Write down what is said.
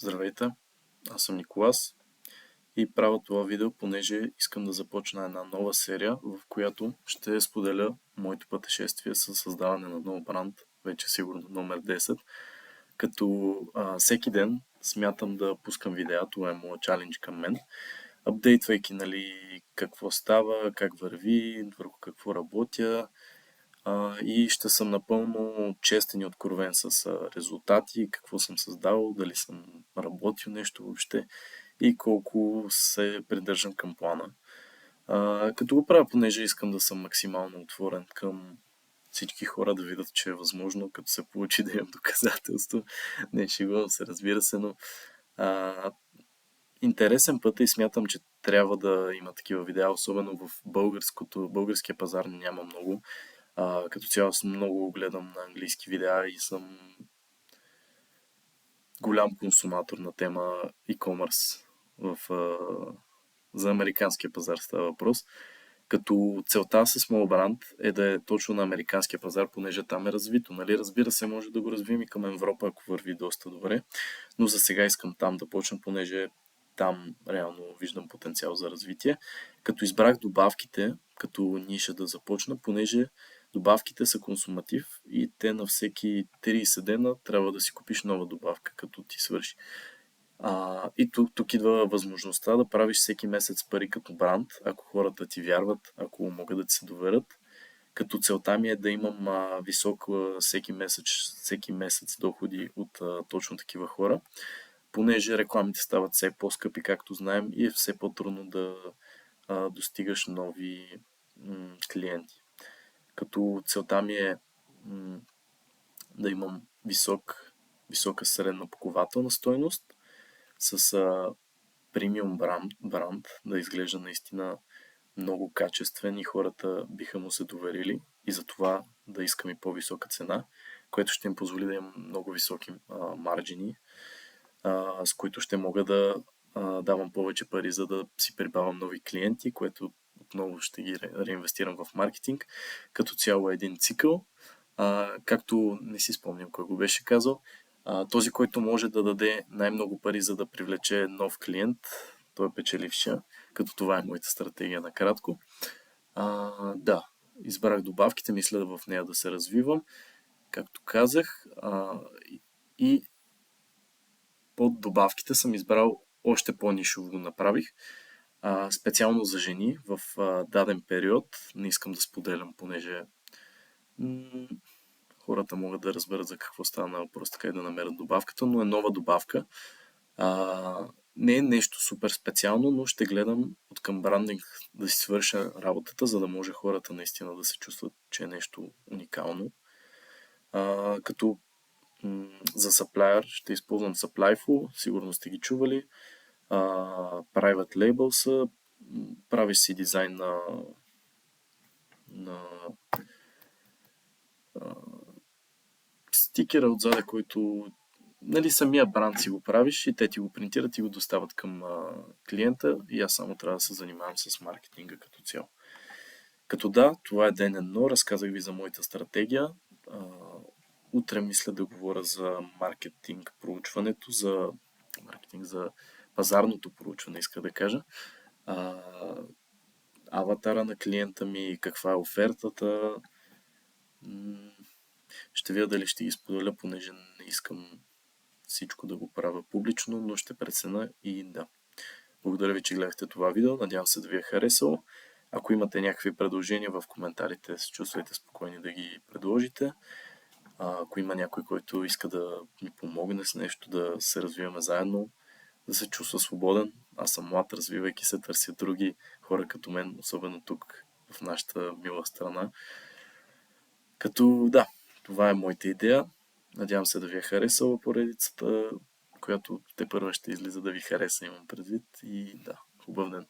Здравейте, аз съм Николас и правя това видео, понеже искам да започна една нова серия, в която ще споделя моето пътешествие с създаване на нов бранд, вече сигурно номер 10, като всеки ден смятам да пускам видеа, това е моят чалендж към мен, апдейтвайки какво става, как върви, върху какво работя, и ще съм напълно честен и откровен с резултати, какво съм създал, дали съм работил нещо въобще и колко се придържам към плана. Като го правя, понеже искам да съм максимално отворен към всички хора, да видят, че е възможно, като се получи да имам доказателство. Не, шегувам се, разбира се, но интересен път и смятам, че трябва да има такива видеа, особено в българския пазар няма много. Като цяло съм много гледам на английски видеа и съм голям консуматор на тема e-commerce за американския пазар става въпрос. Като целта с моят бранд е да е точно на американския пазар, понеже там е развито. Нали? Разбира се, може да го развием и към Европа, ако върви доста добре, но за сега искам там да почна, понеже там реално виждам потенциал за развитие. Като избрах добавките, като ниша да започна, понеже добавките са консуматив и те на всеки 30 дена трябва да си купиш нова добавка, като ти свърши. И тук идва възможността да правиш всеки месец пари като бранд, ако хората ти вярват, ако могат да ти се доверят. Като целта ми е да имам висока всеки месец доходи от точно такива хора, понеже рекламите стават все по-скъпи, както знаем, и е все по-трудно да достигаш нови клиенти. Като целта ми е да имам висока средна покупателна стойност с премиум бранд, да изглежда наистина много качествен и хората биха му се доверили и затова да искам и по-висока цена, което ще им позволи да имам много високи марджини, с които ще мога да давам повече пари, за да си прибавям нови клиенти, което отново ще ги реинвестирам в маркетинг. Като цяло е един цикъл. Както не си спомням кой го беше казал, този, който може да даде най-много пари, за да привлече нов клиент, той е печеливша, като това е моята стратегия накратко. Да, избрах добавките, мисля в нея да се развивам, както казах, и под добавките съм избрал още по-нишово го направих, специално за жени в даден период. Не искам да споделям, понеже хората могат да разберат за какво става въпрос, така и да намерят добавката, но е нова добавка. Не е нещо супер специално, но ще гледам от към брандинг да си свърша работата, за да може хората наистина да се чувстват, че е нещо уникално. Като за supplier ще използвам Supplyful, сигурно сте ги чували. Private Label са, правиш си дизайн на стикера отзаде, който самия бранд си го правиш и те ти го принтират и го доставят към клиента и аз само трябва да се занимавам с маркетинга като цяло. Като да, това е ден едно, разказах ви за моята стратегия. Утре мисля да говоря за маркетинг проучването, за пазарното проучване, иска да кажа. Аватара на клиента ми, каква е офертата. Ще видя дали ще ги споделя, понеже не искам всичко да го правя публично, но ще преценя и да. Благодаря ви, че гледахте това видео. Надявам се да ви е харесало. Ако имате някакви предложения в коментарите, се чувствайте спокойни да ги предложите. Ако има някой, който иска да ми помогне с нещо, да се развиваме заедно, да се чувства свободен. Аз съм млад, развивайки се, търся други хора като мен, особено тук в нашата мила страна. Като да, това е моята идея. Надявам се да ви е харесала поредицата, която тепърва ще излиза да ви хареса, имам предвид. И да, хубав ден!